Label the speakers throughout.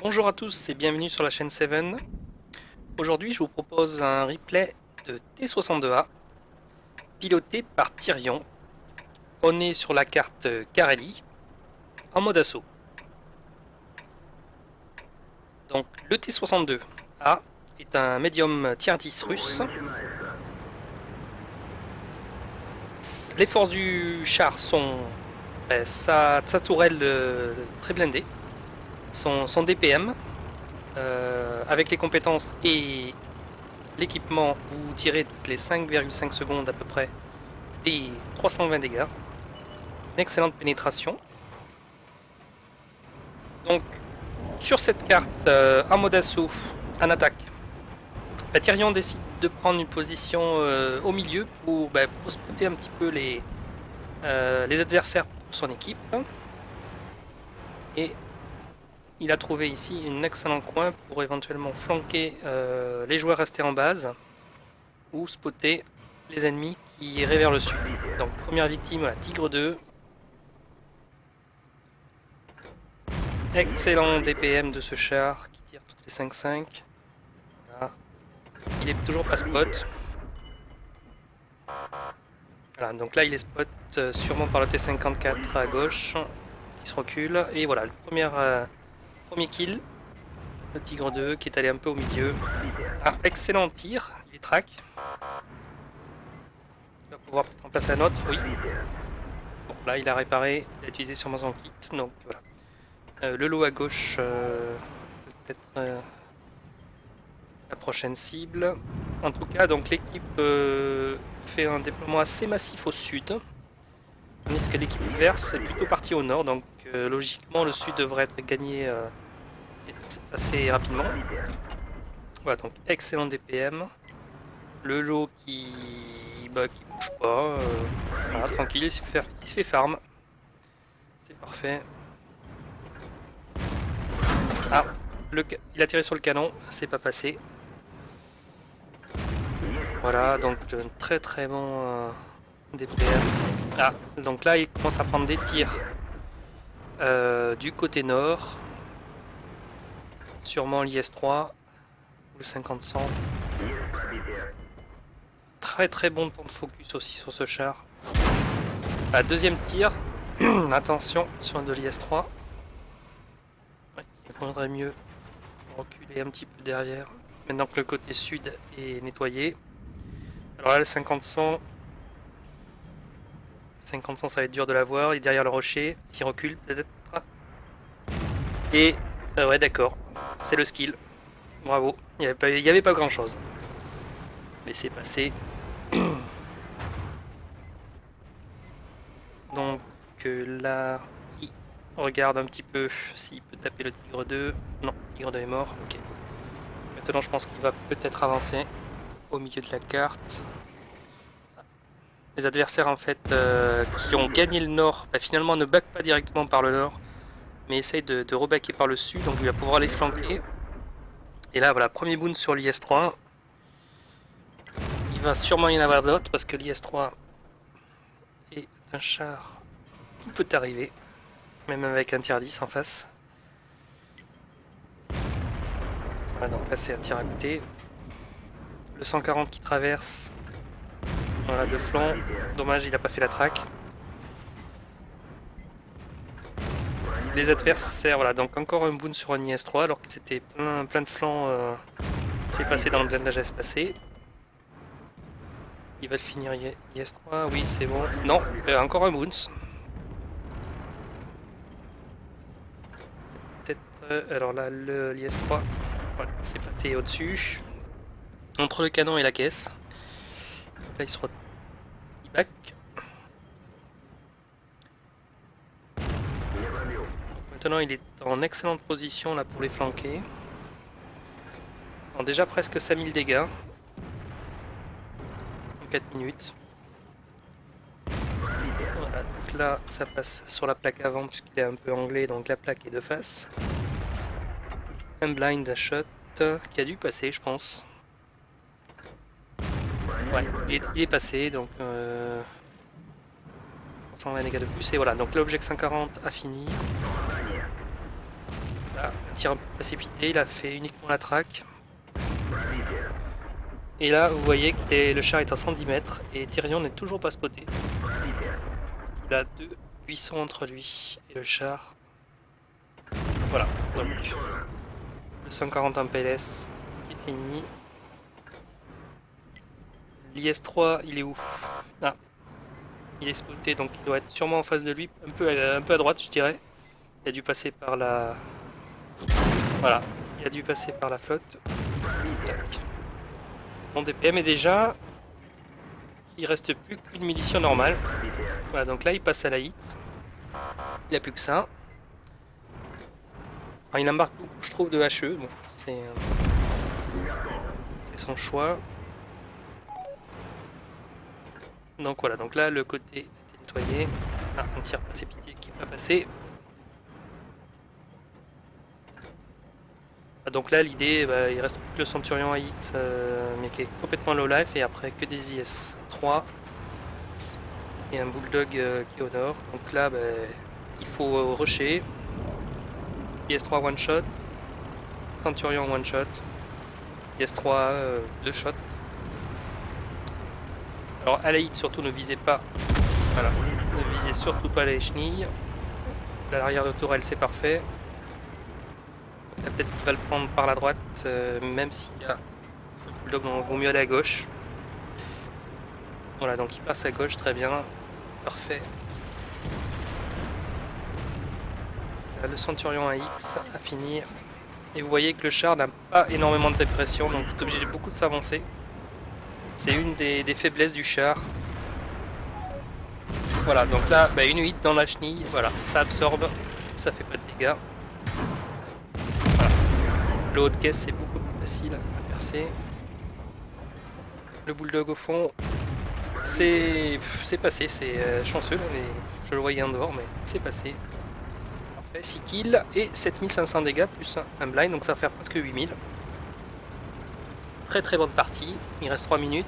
Speaker 1: Bonjour à tous et bienvenue sur la chaîne Seven. Aujourd'hui, je vous propose un replay de T-62A piloté par Tyrion. On est sur la carte Kareli en mode assaut. Donc, le T-62A est un médium tier 10 russe. Les forces du char sont sa tourelle très blindée, son DPM, avec les compétences et l'équipement, vous tirez toutes les 5,5 secondes à peu près des 320 dégâts. Une excellente pénétration. Donc, sur cette carte, en mode assaut, en attaque, Tyrion décide de prendre une position au milieu pour spotter un petit peu les adversaires pour son équipe. Et il a trouvé ici un excellent coin pour éventuellement flanquer les joueurs restés en base ou spotter les ennemis qui iraient vers le sud. Donc première victime, la Tigre 2. Excellent DPM de ce char qui tire toutes les 5-5. Voilà. Il est toujours pas spot. Voilà, donc là il est spot sûrement par le T54 à gauche qui se recule. Et voilà, le premier kill. Le Tigre 2 qui est allé un peu au milieu. Ah, excellent tir, il est track. Il va pouvoir peut-être en placer un autre, oui. Bon, là il a réparé, il a utilisé sûrement son kit, donc voilà. Le lot à gauche, peut-être la prochaine cible. En tout cas, donc l'équipe fait un déploiement assez massif au sud, tandis que l'équipe adverse est plutôt partie au nord, donc logiquement le sud devrait être gagné assez rapidement. Voilà, donc excellent DPM. Le lot qui bouge pas, voilà, tranquille, il se fait farm. C'est parfait. Ah, il a tiré sur le canon, c'est pas passé. Voilà, donc un très bon DPM. Ah, donc là il commence à prendre des tirs du côté nord. Sûrement l'IS-3 ou le 50-100. Très bon temps de focus aussi sur ce char. Ah, deuxième tir. Attention sur de l'IS-3. Ouais, il faudrait mieux reculer un petit peu derrière. Maintenant que le côté sud est nettoyé. Alors là le 50-100. 50-100 ça va être dur de l'avoir. Il est derrière le rocher. S'il recule peut-être. Et ouais d'accord. C'est le skill. Bravo. Il n'y avait pas grand chose. Mais c'est passé. Donc là, il regarde un petit peu s'il peut taper le Tigre 2. Non, Tigre 2 est mort, ok. Maintenant je pense qu'il va peut-être avancer au milieu de la carte. Les adversaires en fait qui ont gagné le nord, finalement ne back pas directement par le nord, mais essayent de rebacker par le sud, donc il va pouvoir les flanquer. Et là voilà, premier boon sur l'IS-3. Il va sûrement y en avoir d'autres parce que l'IS-3 est un char qui peut arriver. Même avec un tier 10 en face. Voilà, donc là c'est un tir à côté. Le 140 qui traverse. Voilà, de flanc. Dommage, il a pas fait la track. Les adversaires, voilà, donc encore un boon sur un IS-3 alors que c'était plein de flancs. C'est passé dans le blindage espacé. Il va finir IS-3, oui c'est bon. Non, encore un boon. Alors là, l'IS-3, voilà, c'est passé au-dessus. Entre le canon et la caisse. Là, il back. Maintenant, il est en excellente position là pour les flanquer. Alors, déjà presque 5000 dégâts. En 4 minutes. Voilà, donc là, ça passe sur la plaque avant puisqu'il est un peu anglais, donc la plaque est de face. Un blind shot qui a dû passer, je pense. Ouais, il est passé, donc 320 dégâts de plus. Et voilà, donc l'objet 140 a fini. Là, tir un peu précipité, il a fait uniquement la traque. Et là, vous voyez que le char est à 110 mètres et Tyrion n'est toujours pas spoté. Il a 2 buissons entre lui et le char. Voilà, donc le 141 PLS qui est fini. L'IS-3, il est où? Ah, il est spoté, donc il doit être sûrement en face de lui, un peu à droite, je dirais. Il a dû passer par la... Voilà, il a dû passer par la flotte. Tac. Mon DPM est déjà... Il reste plus qu'une munition normale. Voilà, donc là il passe à la hit. Il a plus que ça. Alors, il embarque beaucoup, je trouve, de HE. Bon, c'est son choix. Donc voilà, donc là le côté était nettoyé. Ah, un tir précipité qui n'est pas passé. Ah, donc là l'idée, bah, il reste plus que le Centurion AX, mais qui est complètement low life, et après que des IS-3 et un Bulldog qui est au nord. Donc là, bah, il faut rusher. IS-3 one shot, Centurion one shot, IS-3 2 shots. Alors à la hit surtout ne visez pas, voilà, ne visez surtout pas les chenilles. L'arrière de tourelle c'est parfait. Là peut-être qu'il va le prendre par la droite, même s'il y a le Bulldog, donc vaut mieux aller à gauche. Voilà, donc il passe à gauche, très bien, parfait. Là, le Centurion AX à finir. Et vous voyez que le char n'a pas énormément de pression, donc il est obligé de beaucoup de s'avancer. C'est une des faiblesses du char. Voilà, donc là, bah, une hit dans la chenille, voilà, ça absorbe, ça fait pas de dégâts. Voilà. Le haut de caisse, c'est beaucoup plus facile à percer. Le Bulldog au fond, c'est passé, c'est chanceux, mais je le voyais en dehors, mais c'est passé. Parfait, 6 kills et 7500 dégâts plus un blind, donc ça va faire presque 8000. Très très bonne partie, il reste 3 minutes.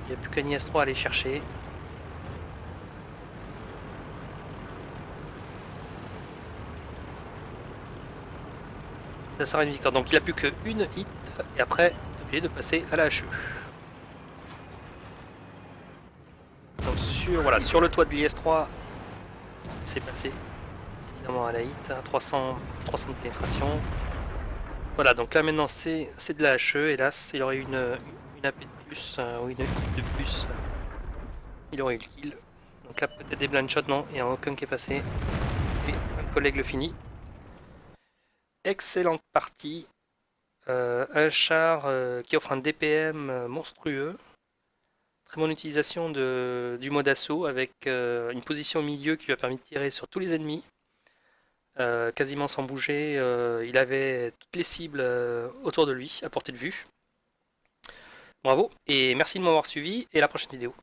Speaker 1: Il n'y a plus qu'un IS-3 à aller chercher. Ça sera une victoire. Donc il n'a plus qu'une hit et après il est obligé de passer à la HE. Donc sur le toit de l'IS-3, c'est passé évidemment à la hit, à 300 de pénétration. Voilà, donc là maintenant c'est de la HE. Hélas, il aurait eu une AP de plus ou une hit de plus, il aurait eu le kill. Donc là peut-être des blind shots, non, il n'y a aucun qui est passé. Et un collègue le finit. Excellente partie. Un char qui offre un DPM monstrueux. Très bonne utilisation du mode assaut avec une position au milieu qui lui a permis de tirer sur tous les ennemis. Quasiment sans bouger. Il avait toutes les cibles autour de lui, à portée de vue. Bravo et merci de m'avoir suivi et à la prochaine vidéo.